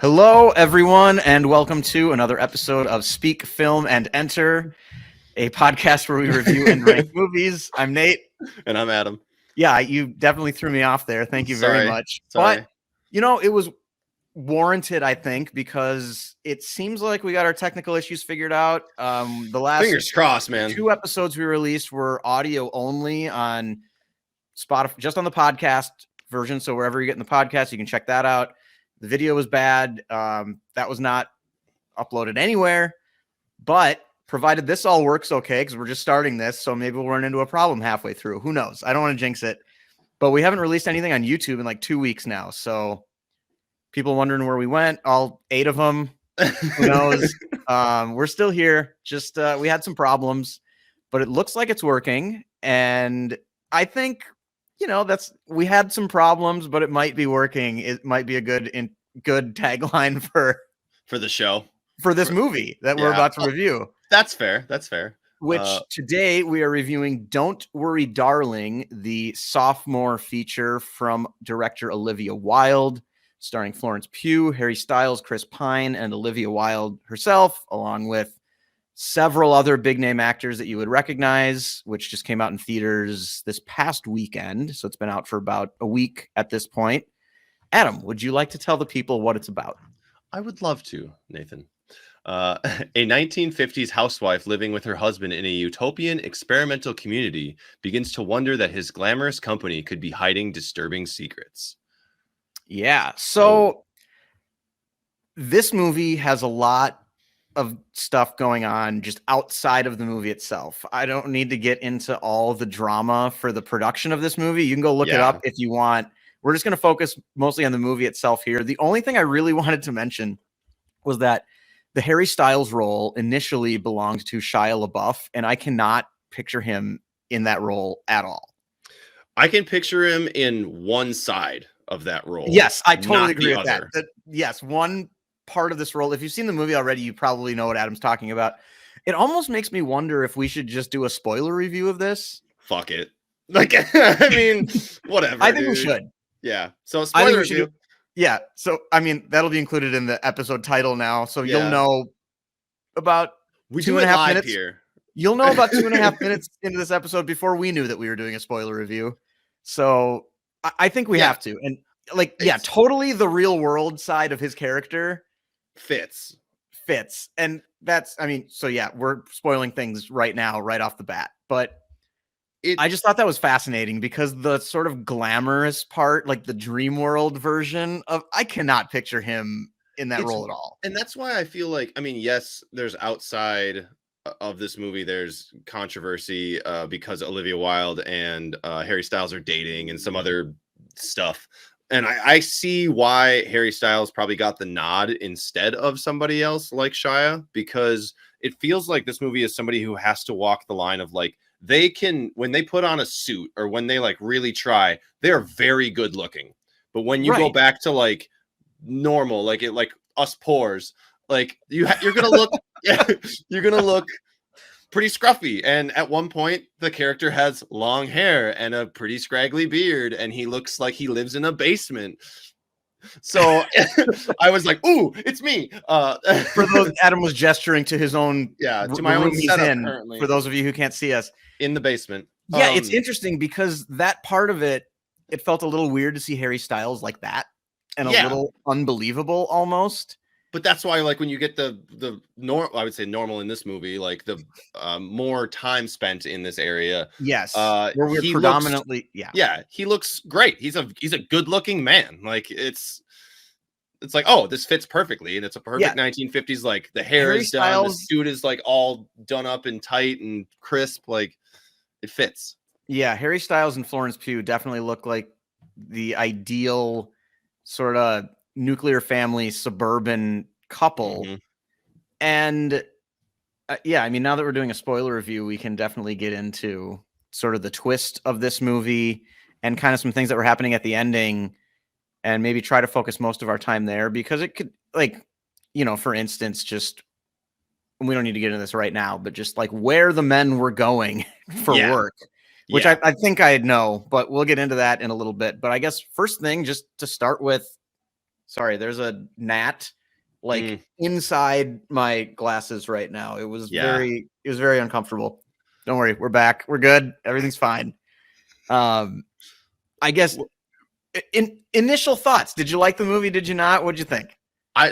Hello, everyone, and welcome to another episode of Speak, Film, and Enter, a podcast where we review and rank movies. I'm Nate. And I'm Adam. Yeah, you definitely threw me off there. Thank you very much. Sorry. But, it was warranted, I think, because it seems like we got our technical issues figured out. The last Fingers crossed, man. 2 episodes we released were audio only on Spotify, just on the podcast version. So wherever you're getting the podcast, you can check that out. The video was bad. That was not uploaded anywhere. But provided this all works okay, because we're just starting this, so maybe we'll run into a problem halfway through. Who knows? I don't want to jinx it. But we haven't released anything on YouTube in like 2 weeks now. So people wondering where we went, all 8 of them. Who knows? We're still here. Just we had some problems, but it looks like it's working. And I think we had some problems, but it might be working. It might be a good tagline for the show, for this movie that we're about to review. That's fair. Which today we are reviewing Don't Worry, Darling, the sophomore feature from director Olivia Wilde, starring Florence Pugh, Harry Styles, Chris Pine, and Olivia Wilde herself, along with several other big name actors that you would recognize, which just came out in theaters this past weekend. So it's been out for about a week at this point. Adam, would you like to tell the people what it's about? I would love to, Nathan. A 1950s housewife living with her husband in a utopian experimental community begins to wonder that his glamorous company could be hiding disturbing secrets. Yeah. So this movie has a lot of stuff going on just outside of the movie itself. I don't need to get into all the drama for the production of this movie. You can go look it up if you want. We're just going to focus mostly on the movie itself here. The only thing I really wanted to mention was that the Harry Styles role initially belonged to Shia LaBeouf, and I cannot picture him in that role at all. I can picture him in one side of that role. Yes, I totally agree with that. Yes, one part of this role. If you've seen the movie already, you probably know what Adam's talking about. It almost makes me wonder if we should just do a spoiler review of this. Fuck it. Like, I mean, whatever. I think we should. Yeah. So spoiler review. Yeah. So, I mean, that'll be included in the episode title now. So you'll know about 2.5 minutes here. You'll know about 2.5 minutes into this episode before we knew that we were doing a spoiler review. So I think we have to. And totally the real world side of his character fits. And we're spoiling things right now, right off the bat. But I just thought that was fascinating because the sort of glamorous part, like the dream world version of, I cannot picture him in that role at all. And that's why I feel like, I mean, yes, there's outside of this movie, there's controversy because Olivia Wilde and Harry Styles are dating and some other stuff. And I see why Harry Styles probably got the nod instead of somebody else like Shia, because it feels like this movie is somebody who has to walk the line of like, they can, when they put on a suit or when they like really try, they're very good looking. But when you go back to like normal, like us poors, like you're going to look, you're going to look pretty scruffy. And at one point, the character has long hair and a pretty scraggly beard, and he looks like he lives in a basement. So I was like, "Ooh, it's me!" For those, Adam was gesturing to his own, to my own setup currently. For those of you who can't see us, in the basement. Yeah, it's interesting because that part of it felt a little weird to see Harry Styles like that, and a little unbelievable almost. But that's why, like, when you get the I would say normal in this movie, like the more time spent in this area. Yes, where we're predominantly, he looks great. He's a good looking man. Like it's like, oh, this fits perfectly, and it's a perfect 1950s. Like the hair is done, the suit is like all done up and tight and crisp. Like it fits. Yeah, Harry Styles and Florence Pugh definitely look like the ideal sort of nuclear family suburban couple. And I mean, now that we're doing a spoiler review, we can definitely get into sort of the twist of this movie and kind of some things that were happening at the ending, and maybe try to focus most of our time there, because it could, like, for instance, just, we don't need to get into this right now, but just like where the men were going for work, which I think I know, but we'll get into that in a little bit. But I guess first thing, just to start with, Sorry, there's a gnat like Mm, inside my glasses right now. yeah. It was very uncomfortable. Don't worry, we're back. We're good. Everything's fine. Um, I guess in initial thoughts, did you like the movie? Did you not? What'd you think? I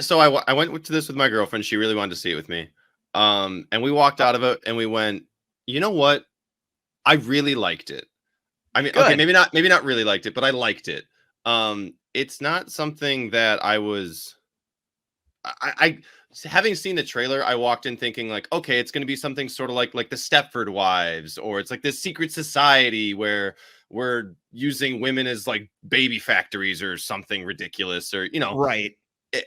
went to this with my girlfriend. She really wanted to see it with me. And we walked Oh, out of it and we went, you know what? I really liked it. I mean, okay, good. maybe not really liked it, but I liked it. It's not something that I having seen the trailer, I walked in thinking like, okay, it's going to be something sort of like the Stepford Wives, or it's like this secret society where we're using women as like baby factories or something ridiculous, or Right.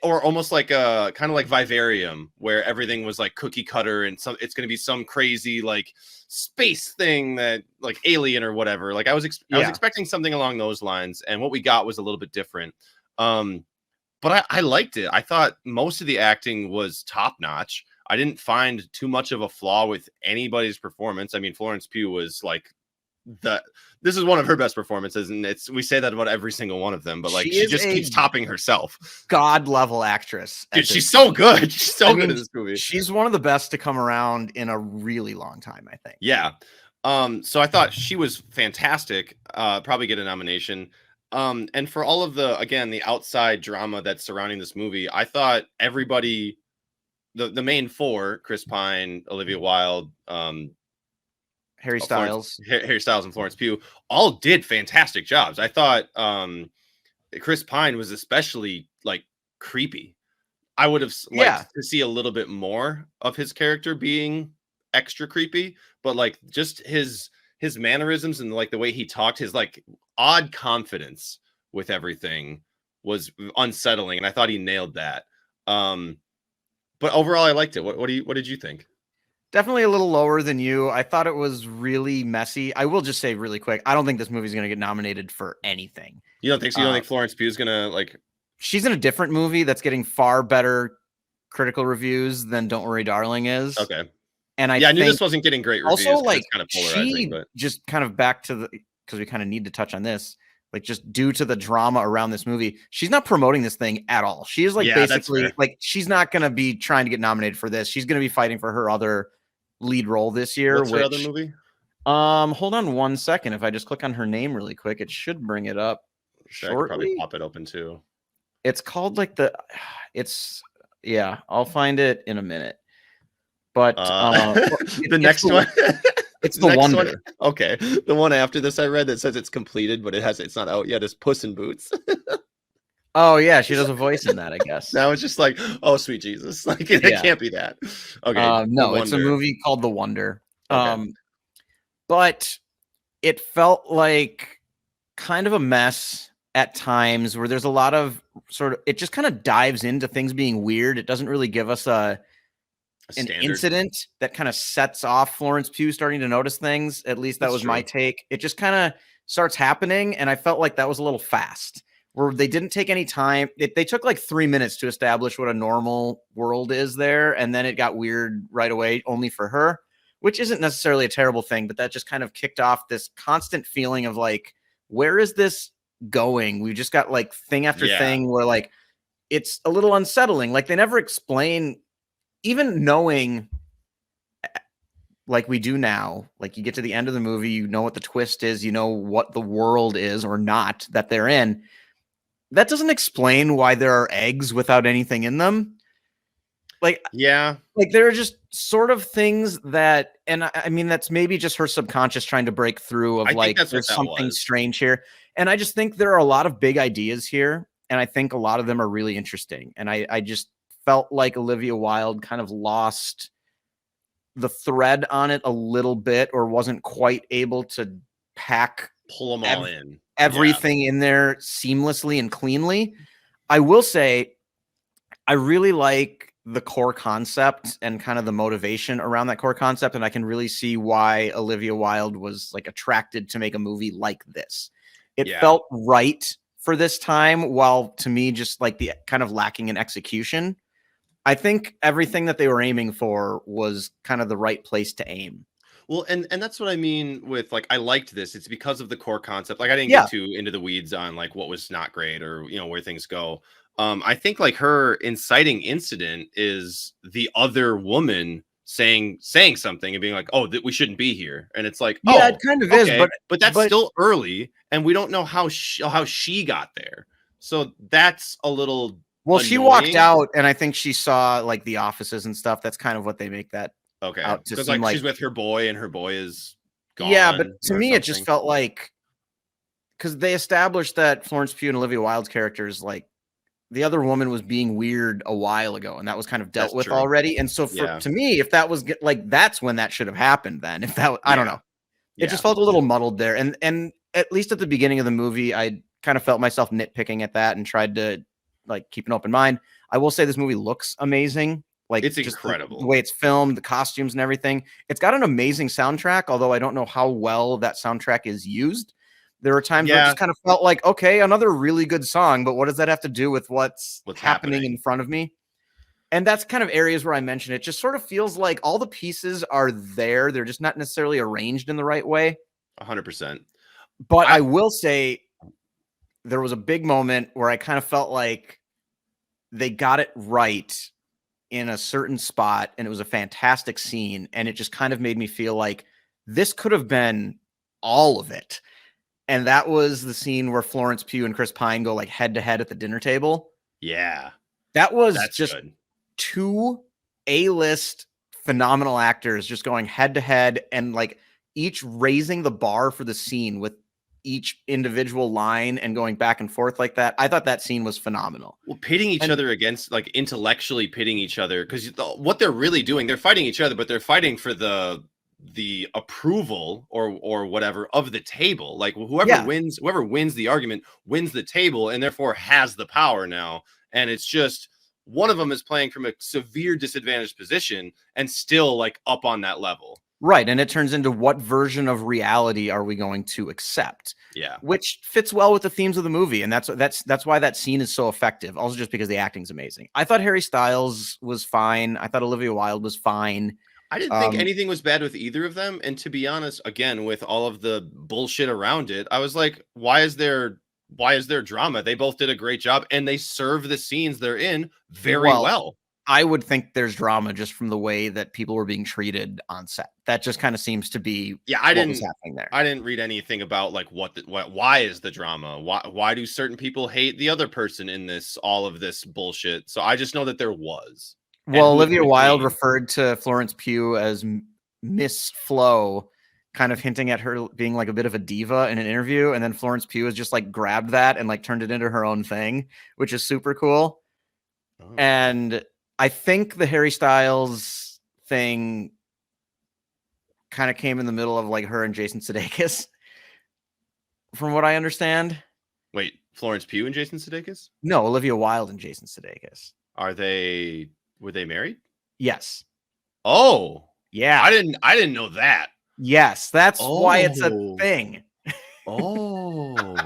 or almost like a kind of like Vivarium, where everything was like cookie cutter, and it's going to be some crazy like space thing that like Alien or whatever. Like I was Yeah. expecting something along those lines, and what we got was a little bit different. Um, but I liked it. I thought most of the acting was top notch. I didn't find too much of a flaw with anybody's performance. I mean, Florence Pugh was like the this is one of her best performances, and we say that about every single one of them, but like She she is just keeps a topping herself. god level actress Dude, at this she's so point. good. She's so I good mean, in this movie. she's one of the best to come around in a really long time, I think. Yeah. So I thought she was fantastic. Probably get a nomination. And for all of the outside drama that's surrounding this movie, I thought everybody, the main four, Chris Pine, Olivia Wilde, Harry Styles. Harry Styles, and Florence Pugh, all did fantastic jobs. I thought Chris Pine was especially like creepy. I would have Yeah. liked to see a little bit more of his character being extra creepy, but like just his mannerisms and like the way he talked, his like odd confidence with everything was unsettling, and I thought he nailed that. But overall, I liked it. What did you think? Definitely a little lower than you. I thought it was really messy. I will just say really quick, I don't think this movie's going to get nominated for anything. You don't think so? You don't Uh, think Florence Pugh is gonna like? she's in a different movie that's getting far better critical reviews than Don't Worry Darling is. Okay, And I yeah, I knew think this wasn't getting great also reviews because like it's kind of polarizing, she but just kind of back to the because we kind of need to touch on this. Like just due to the drama around this movie, she's not promoting this thing at all. She is like yeah, that's basically fair. like she's not going to be trying to get nominated for this. She's going to be fighting for her other lead role this year, What's her other which movie? hold on one second. If I just click on her name really quick, it should bring it up Sure, I could probably shortly. pop it open too. It's called like it's yeah, I'll find it in a minute. But The next one. it's The the next one. Wonder. Okay, the one after this I read that says it's completed, but it's not out yet. Is Puss in Boots. Oh yeah, she does a voice in that, I guess. Now it's just like, oh sweet Jesus, like it Yeah. can't be that. Okay, The No, it's a Wonder. movie called The Wonder. Okay, But it felt like kind of a mess at times where there's a lot of sort of it just kind of dives into things being weird. It doesn't really give us a an standard. incident that kind of sets off Florence Pugh starting to notice things. At least that That's was my true. take. It just kind of starts happening, and I felt like that was a little fast. Where they didn't take any time. They took like 3 minutes to establish what a normal world is there, and then it got weird right away, only for her, which isn't necessarily a terrible thing, but that just kind of kicked off this constant feeling of like, where is this going? We just got like thing after Yeah, thing where like it's a little unsettling. Like they never explain, even knowing like we do now, like you get to the end of the movie, you know what the twist is, you know what the world is or not that they're in. That doesn't explain why there are eggs without anything in them. Like, yeah. like there are just sort of things that, and I mean, that's maybe just her subconscious trying to break through of I think like, that's what there's that something was. strange here. And I just think there are a lot of big ideas here. And I think a lot of them are really interesting. And I just felt like Olivia Wilde kind of lost the thread on it a little bit or wasn't quite able to pack Pull them all in. Yeah, everything in there seamlessly and cleanly. I will say I really like the core concept and kind of the motivation around that core concept, and I can really see why Olivia Wilde was like attracted to make a movie like this. It yeah. felt right for this time, while to me just like the kind of lacking in execution. I think everything that they were aiming for was kind of the right place to aim. Well, and that's what I mean with like I liked this. It's because of the core concept. Like I didn't Yeah, get too into the weeds on like what was not great or where things go. I think like her inciting incident is the other woman saying something and being like, "Oh, that we shouldn't be here," and it's like, Yeah, it "Oh, kind of is, okay," but that's but still early, and we don't know how she got there. So that's a little well, she walked annoying. out, and I think she saw like the offices and stuff. That's kind of what they make that Okay, out to because seem like like. she's with her boy, and her boy is Yeah, but gone to or me, it just something. felt like because they established that Florence Pugh and Olivia Wilde's characters, like the other woman was being weird a while ago, and that was kind of dealt That's with true. already. And so for Yeah, to me, if that was like that's when that should have happened. Then if that I don't yeah, know, it yeah. just felt a little muddled there. And at least at the beginning of the movie, I kind of felt myself nitpicking at that and tried to like keep an open mind. I will say this movie looks amazing. Like It's just the incredible. way it's filmed, the costumes and everything. It's got an amazing soundtrack, although I don't know how well that soundtrack is used. There are times where it Yeah, just kind of felt like, okay, another really good song, but what does that have to do with what's what's happening in happening? front of me? And that's kind of areas where I mentioned it just sort of feels like all the pieces are there. They're just not necessarily arranged in the right way. 100%. But I I will say there was a big moment where I kind of felt like they got it right in a certain spot, and it was a fantastic scene. And it just kind of made me feel like this could have been all of it. And that was the scene where Florence Pugh and Chris Pine go like head to head at the dinner table. yeah, That was that's just good. two A-list phenomenal actors just going head to head and like each raising the bar for the scene with each individual line and going back and forth like that. I thought that scene was phenomenal. Well, pitting each And other against, like, intellectually pitting each other, because what they're really doing, they're fighting each other, but they're fighting for the approval or whatever of the table. Like yeah, whoever wins the argument wins the table, and therefore has the power now. And it's just one of them is playing from a severe disadvantaged position and still like up on that level. right. And it turns into what version of reality are we going to accept? Yeah. Which fits well with the themes of the movie, and that's why that scene is so effective. Also, just because the acting's amazing. I thought Harry Styles was fine. I thought Olivia Wilde was fine. I didn't think Um, anything was bad with either of them. And to be honest, again, with all of the bullshit around it, I was like, why is there drama? They both did a great job and they serve the scenes they're in very well, well. I would think there's drama just from the way that people were being treated on set. That just kind of seems to be Yeah, I what was didn't happening there. I didn't read anything about like why is the drama? Why do certain people hate the other person in this all of this bullshit? So I just know that there was and Well, who it's Olivia Wilde between. referred to Florence Pugh as Miss Flo, kind of hinting at her being like a bit of a diva in an interview, and then Florence Pugh has just like grabbed that and like turned it into her own thing, which is super cool. Oh. And I think the Harry Styles thing kind of came in the middle of like her and Jason Sudeikis, from what I understand. Wait, Florence Pugh and Jason Sudeikis? No, Olivia Wilde and Jason Sudeikis. Were they married? Yes. Oh, Yeah. I didn't know that. Yes. That's why it's a Oh. thing. Oh.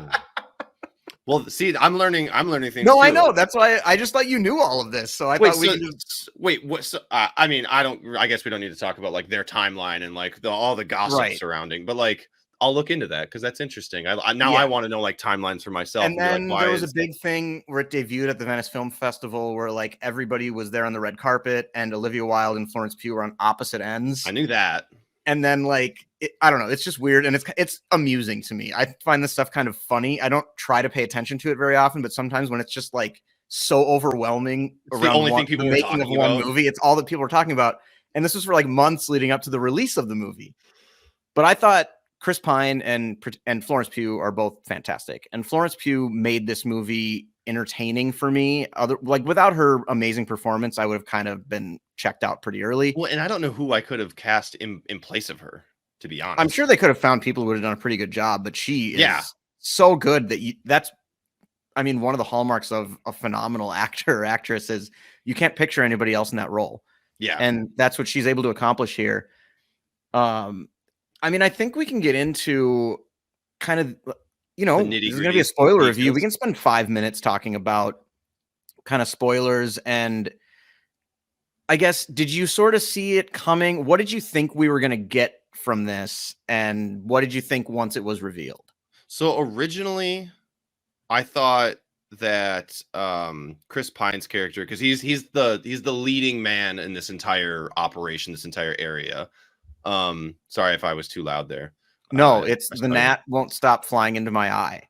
Well, see, I'm learning things No, I too. know. That's why I just thought you knew all of this. So I Wait, thought we so could just wait, what? So, I mean, I guess we don't need to talk about like their timeline and like all the gossip right. surrounding, but like I'll look into that because that's interesting. Now I Yeah. want to know like timelines for myself And and be like, then why there was a is big thing where it debuted at the Venice Film Festival where like everybody was there on the red carpet and Olivia Wilde and Florence Pugh were on opposite ends. I knew that. And then like I don't know, it's just weird and it's amusing to me. I find this stuff kind of funny. I don't try to pay attention to it very often, but sometimes when it's just like so overwhelming It's the around only thing the people were making of talking one about. movie, it's all that people are talking about. And this was for like months leading up to the release of the movie. But I thought Chris Pine and Florence Pugh are both fantastic. And Florence Pugh made this movie entertaining for me. Without her amazing performance, I would have kind of been checked out pretty early. Well, and I don't know who I could have cast in place of her, to be I'm honest. sure they could have found people who would have done a pretty good job, but she Yeah. is so good that's I mean, one of the hallmarks of a phenomenal actor or actress is you can't picture anybody else in that role. Yeah. And that's what she's able to accomplish here. I mean, I think we can get into kind of, The this is going to be a nitty-gritty spoiler review. We details. can spend 5 minutes talking about kind of spoilers. And I guess, did you sort of see it coming? What did you think we were going to get from this? And what did you think once it was revealed? So originally, I thought that Chris Pine's character, because he's the leading man in this entire operation, this entire area. Sorry if I was too loud there. No, it's I the saw you. gnat won't stop flying into my eye.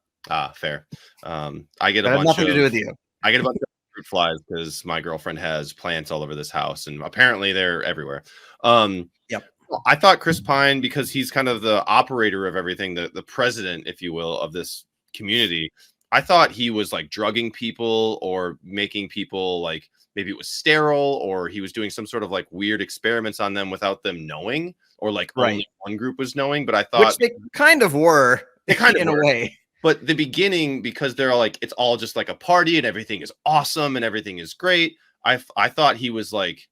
Fair. I get a That had bunch nothing to do of with you. I get a bunch of fruit flies because my girlfriend has plants all over this house, and apparently they're everywhere. Yep. I thought Chris Pine, because he's kind of the operator of everything, the president, if you will, of this community. I thought he was like drugging people or making people like maybe it was sterile, or he was doing some sort of like weird experiments on them without them knowing, or like Right. only one group was knowing. But I thought Which they kind of were, They kind of in were. a way. But the beginning, because they're like, it's all just like a party and everything is awesome and everything is great. I thought he was like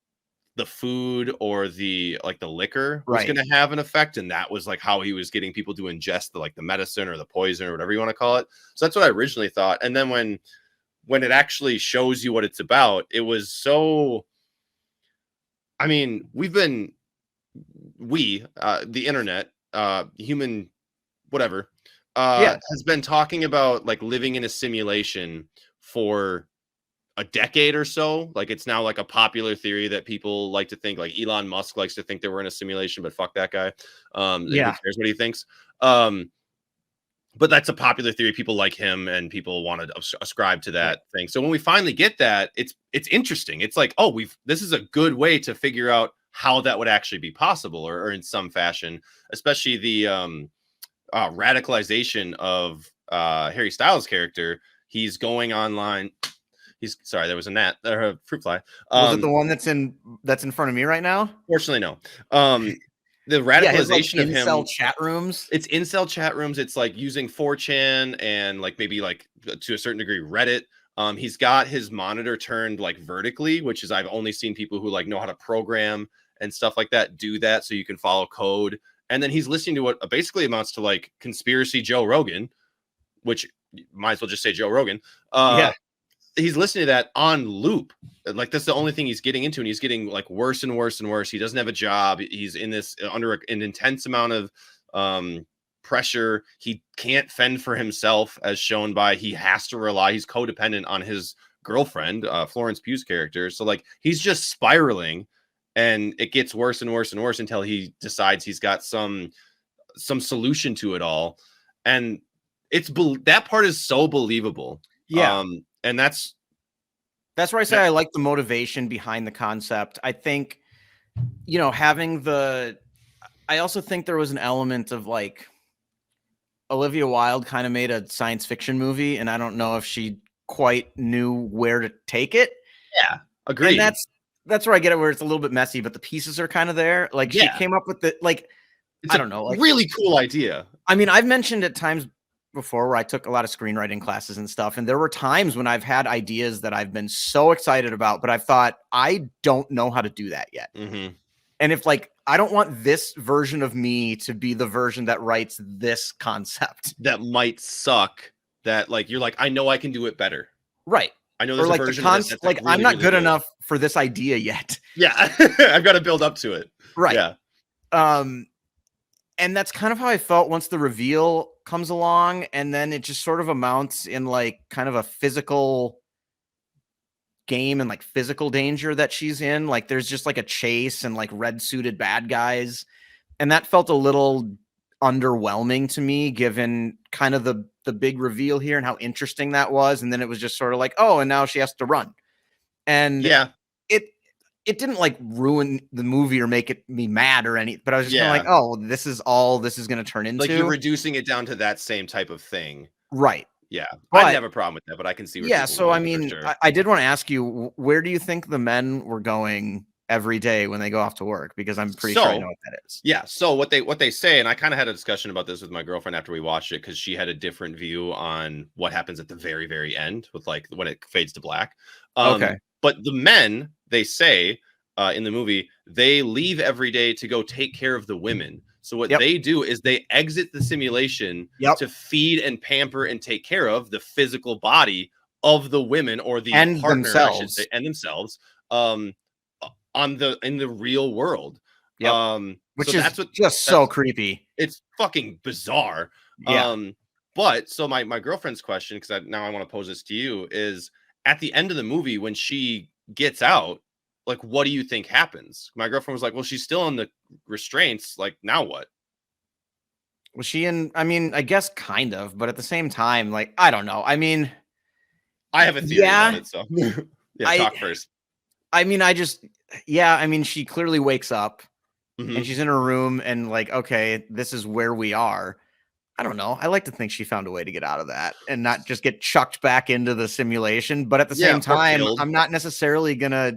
the food or the liquor was Right. going to have an effect, and that was like how he was getting people to ingest the medicine or the poison or whatever you want to call it. So that's what I originally thought. And then when it actually shows you what it's about, it was so. I mean, the internet, human, whatever. Has been talking about like living in a simulation for a decade or so. Like it's now like a popular theory that people like to think, like Elon Musk likes to think that we're in a simulation, but fuck that guy. Who cares what he thinks? But that's a popular theory. People like him and people want to ascribe to that thing. So when we finally get that, it's interesting. It's like, oh, this is a good way to figure out how that would actually be possible, or in some fashion, especially the radicalization of Harry Styles' character. He's going online. Sorry, there was a gnat or a fruit fly. Was it the one that's in front of me right now? Fortunately, no. The radicalization of him. Incel chat rooms. It's incel chat rooms. It's like using 4chan and like maybe like to a certain degree Reddit. He's got his monitor turned like vertically, which is I've only seen people who like know how to program and stuff like that do that, so you can follow code. And then he's listening to what basically amounts to like conspiracy Joe Rogan, which might as well just say Joe Rogan. He's listening to that on loop. Like that's the only thing he's getting into, and he's getting like worse and worse and worse. He doesn't have a job. He's in this under an intense amount of pressure. He can't fend for himself, as shown by he has to rely. He's codependent on his girlfriend, Florence Pugh's character. So like he's just spiraling, and it gets worse and worse and worse until he decides he's got some solution to it all. And that part is so believable. And that's where I say I like the motivation behind the concept. I think, I also think there was an element of like Olivia Wilde kind of made a science fiction movie, and I don't know if she quite knew where to take it. Yeah, agreed. And that's where I get it, where it's a little bit messy, but the pieces are kind of there. Like she came up with I don't know, like really cool idea. I mean, I've mentioned at times before where I took a lot of screenwriting classes and stuff, and there were times when I've had ideas that I've been so excited about, but I've thought I don't know how to do that yet. Mm-hmm. And if like I don't want this version of me to be the version that writes this concept that might suck, that like you're like, I know I can do it better, right? I know there's like a version the of this that's like really, I'm not really good enough for this idea yet. Yeah. I've got to build up to it, right? Yeah. And that's kind of how I felt once the reveal comes along, and then it just sort of amounts in like kind of a physical game and like physical danger that she's in. Like there's just like a chase and like red suited bad guys, and that felt a little underwhelming to me, given kind of the big reveal here and how interesting that was. And then it was just sort of like, oh, and now she has to run, and it didn't like ruin the movie or make me mad or anything, but I was just kind of like, oh, this is all this is going to turn into. Like you're reducing it down to that same type of thing. Right. Yeah. I didn't have a problem with that, but I can see. So, I mean, sure. I did want to ask you, where do you think the men were going every day when they go off to work? Because I'm pretty sure I know what that is. Yeah. So what they say, and I kind of had a discussion about this with my girlfriend after we watched it, because she had a different view on what happens at the very, very end with like when it fades to black. Okay. But the men, they say, in the movie, they leave every day to go take care of the women. So what they do is they exit the simulation to feed and pamper and take care of the physical body of the women, or the partner, themselves. I should say, and themselves in the real world. Which is so creepy. It's fucking bizarre. But so my girlfriend's question, because now I want to pose this to you, is at the end of the movie when she gets out, like, what do you think happens? My girlfriend was like, well, she's still in the restraints. Like, now what? Was she in? I mean, I guess kind of, but at the same time, like, I don't know. I mean, I have a theory about yeah, it. So yeah, talk first. I mean, yeah, I mean, she clearly wakes up and Mhm. she's in her room and like, okay, this is where we are. I don't know. I like to think she found a way to get out of that and not just get chucked back into the simulation. But at the Yeah, same or time, killed. I'm not necessarily gonna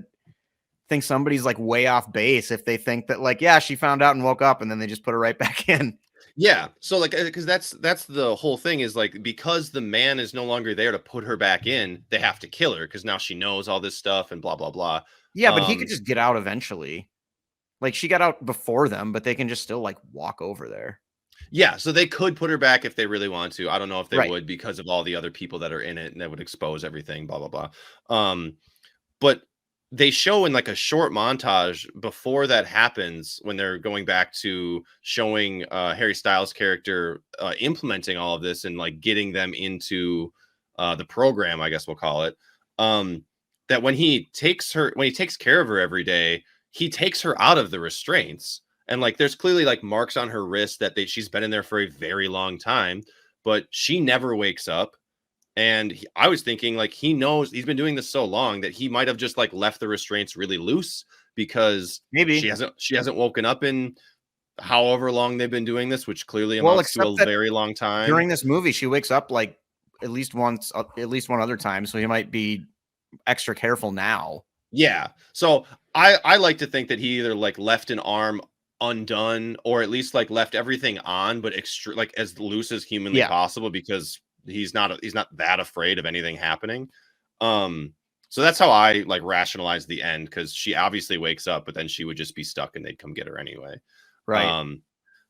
think somebody's like way off base if they think that like, yeah, she found out and woke up and then they just put her right back in. Yeah. So like, because that's the whole thing is like, because the man is no longer there to put her back in, they have to kill her because now she knows all this stuff and blah blah blah. Yeah, but he could just get out eventually. Like she got out before them, but they can just still like walk over there. Yeah, so they could put her back if they really want to. I don't know if they Right. would because of all the other people that are in it and that would expose everything, blah blah blah. But they show in like a short montage before that happens when they're going back to showing Harry Styles' character implementing all of this and like getting them into the program, I guess we'll call it. That when he takes care of her every day, he takes her out of the restraints. And like there's clearly like marks on her wrist that she's been in there for a very long time, but she never wakes up. And I was thinking like he knows he's been doing this so long that he might have just like left the restraints really loose because Maybe. she hasn't woken up in however long they've been doing this, which clearly Well, amounts to except a that very long time. during this movie, she wakes up like at least once, at least one other time. So he might be extra careful now. Yeah. So I like to think that he either like left an arm undone or at least like left everything on, but like as loose as humanly possible because he's not that afraid of anything happening. So that's how I like rationalize the end because she obviously wakes up, but then she would just be stuck and they'd come get her anyway. Right.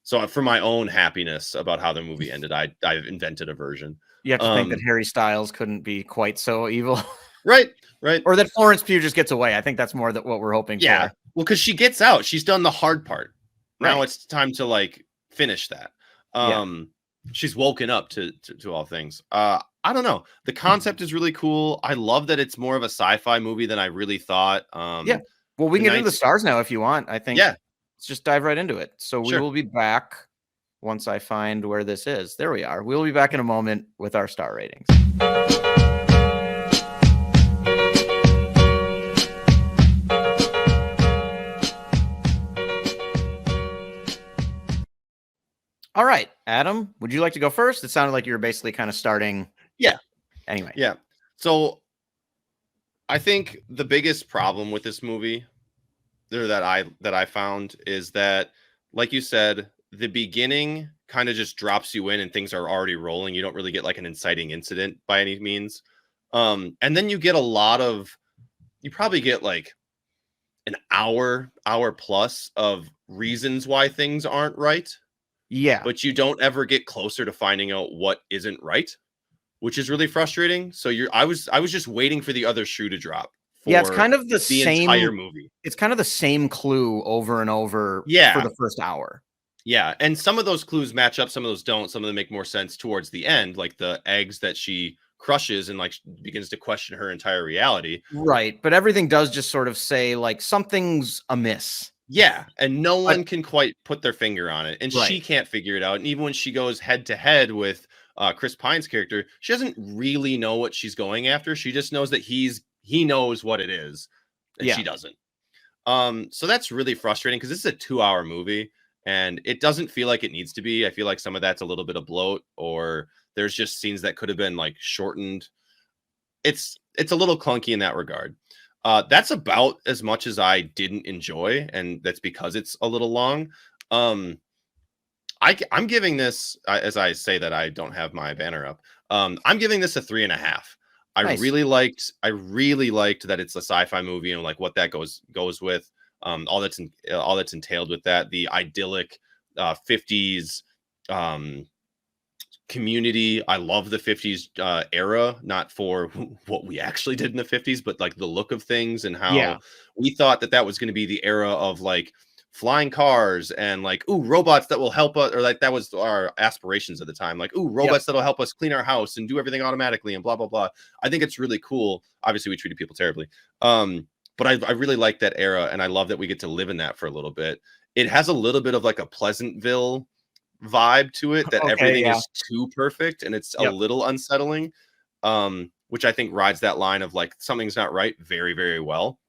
So for my own happiness about how the movie ended, I've invented a version. You have to think that Harry Styles couldn't be quite so evil. Right. Or that Florence Pugh just gets away. I think that's more that what we're hoping for. Well, because she gets out. She's done the hard part. Now Right. it's time to like finish that. She's woken up to all things. I don't know. The concept is really cool. I love that it's more of a sci-fi movie than I really thought. Yeah. Well, we can get into the stars now if you want. I think. Yeah. Let's just dive right into it. So we will be back once I find where this is. There we are. We'll be back in a moment with our star ratings. All right, Adam, would you like to go first? It sounded like you were basically kind of starting. Yeah. Anyway. Yeah. So I think the biggest problem with this movie that I found is that, like you said, the beginning kind of just drops you in and things are already rolling. You don't really get like an inciting incident by any means. And then you get you probably get like an hour plus of reasons why things aren't right. Yeah. But you don't ever get closer to finding out what isn't right, which is really frustrating. So I was just waiting for the other shoe to drop. Yeah, it's kind of the same entire movie. It's kind of the same clue over and over for the first hour. Yeah, and some of those clues match up, some of those don't. Some of them make more sense towards the end, like the eggs that she crushes and like begins to question her entire reality. Right, but everything does just sort of say like something's amiss. Yeah, and no one can quite put their finger on it, and she can't figure it out. And even when she goes head to head with Chris Pine's character, she doesn't really know what she's going after. She just knows that he knows what it is, and she doesn't. So that's really frustrating because this is a 2-hour movie, and it doesn't feel like it needs to be. I feel like some of that's a little bit of bloat, or there's just scenes that could have been like shortened. It's a little clunky in that regard. That's about as much as I didn't enjoy, and that's because it's a little long. I'm giving this, as I say that I don't have my banner up. I'm giving this a 3.5. I really liked that it's a sci-fi movie and like what that goes with. All that's entailed with that, the idyllic 50s community. I love the 50s era, not for what we actually did in the 50s, but like the look of things and how we thought that was going to be the era of like flying cars and like, ooh, robots that will help us, or like that was our aspirations at the time. Like, ooh, robots that'll help us clean our house and do everything automatically and blah, blah, blah. I think it's really cool. Obviously, we treated people terribly. But I really like that era, and I love that we get to live in that for a little bit. It has a little bit of like a Pleasantville vibe to it, that everything is too perfect and it's a little unsettling. Which I think rides that line of like something's not right very, very well.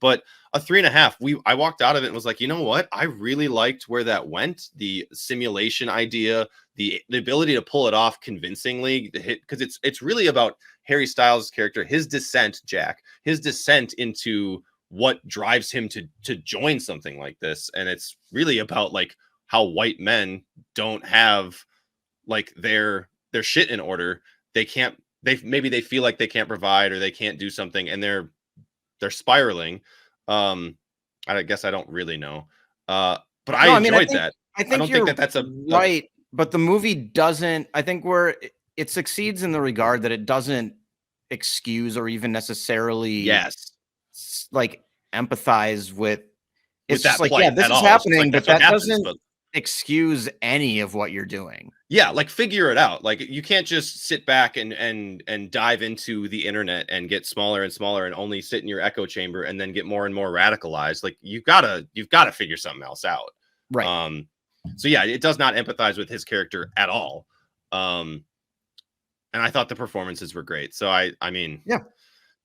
But a 3.5, I walked out of it and was like, you know what? I really liked where that went. The simulation idea, the ability to pull it off convincingly, because it's really about Harry Styles' character, his descent, Jack, his descent into what drives him to join something like this. And it's really about like how white men don't have like their shit in order. They maybe they feel like they can't provide or they can't do something, and they're spiraling. I guess I don't really know. But I enjoyed that. I don't think that's right. But the movie doesn't, I think it succeeds in the regard that it doesn't excuse or even necessarily like empathize with it's just like, yeah, this is happening, but that doesn't excuse any of what you're doing. Yeah, like figure it out. Like you can't just sit back and dive into the internet and get smaller and smaller and only sit in your echo chamber and then get more and more radicalized. Like you've got to figure something else out. Right. So yeah, it does not empathize with his character at all. And I thought the performances were great. So I mean, yeah,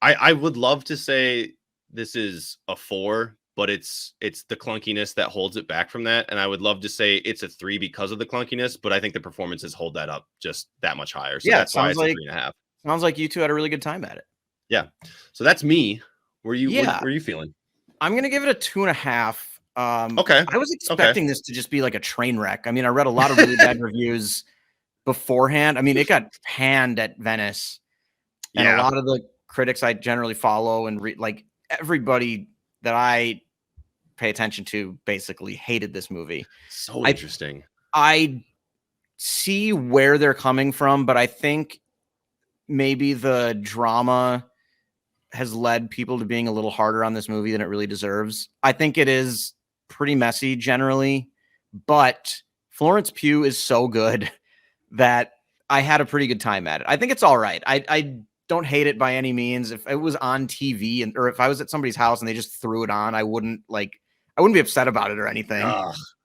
I would love to say this is a 4, but it's the clunkiness that holds it back from that. And I would love to say it's a 3 because of the clunkiness, but I think the performances hold that up just that much higher. So that's why it's a 3.5. Sounds like you two had a really good time at it. Yeah. So that's me. Were you feeling? I'm going to give it a 2.5. Okay. I was expecting this to just be like a train wreck. I mean, I read a lot of really bad reviews beforehand. I mean, it got panned at Venice, and a lot of the critics I generally follow and read, like everybody that I pay attention to basically hated this movie. So interesting. I see where they're coming from, but I think maybe the drama has led people to being a little harder on this movie than it really deserves. I think it is pretty messy generally, but Florence Pugh is so good that I had a pretty good time at it. I think it's all right. I don't hate it by any means. If it was on TV or if I was at somebody's house and they just threw it on, I wouldn't be upset about it or anything.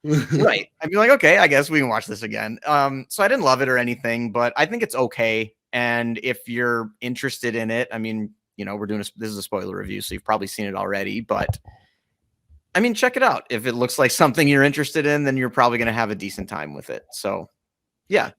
Right. I'd be like, okay, I guess we can watch this again. So I didn't love it or anything, but I think it's okay. And if you're interested in it, I mean, you know, this is a spoiler review, so you've probably seen it already, but I mean, check it out. If it looks like something you're interested in, then you're probably going to have a decent time with it. So yeah,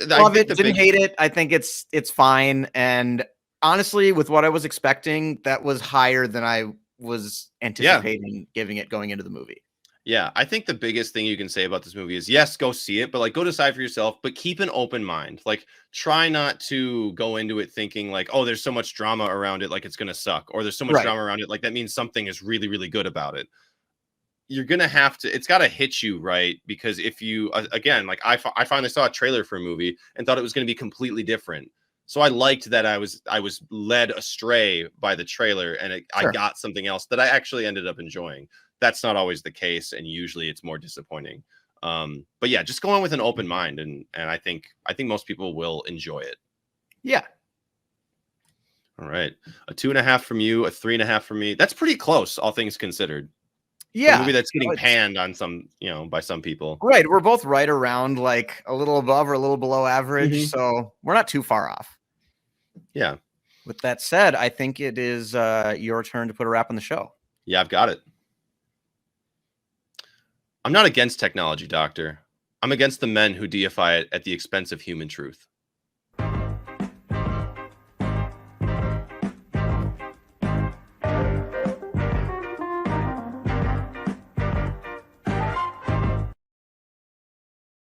love it. Didn't hate it. I think it's fine. And honestly, with what I was expecting, that was higher than I was anticipating giving it going into the movie. Yeah, I think the biggest thing you can say about this movie is yes, go see it, but like go decide for yourself, but keep an open mind. Like try not to go into it thinking like, oh, there's so much drama around it, like it's gonna suck, or there's so much drama around it, like that means something is really, really good about it. You're gonna have to, it's gotta hit you, right? Because if you again, like I finally saw a trailer for a movie and thought it was gonna be completely different. So I liked that I was led astray by the trailer, and I got something else that I actually ended up enjoying. That's not always the case, and usually it's more disappointing. But yeah, just go in with an open mind, and I think most people will enjoy it. Yeah. All right, a 2.5 from you, a 3.5 from me. That's pretty close, all things considered. Yeah, a movie that's getting panned on some, by some people. Right, we're both right around like a little above or a little below average, so we're not too far off. Yeah. With that said, I think it is your turn to put a wrap on the show. Yeah, I've got it. I'm not against technology, Doctor. I'm against the men who deify it at the expense of human truth.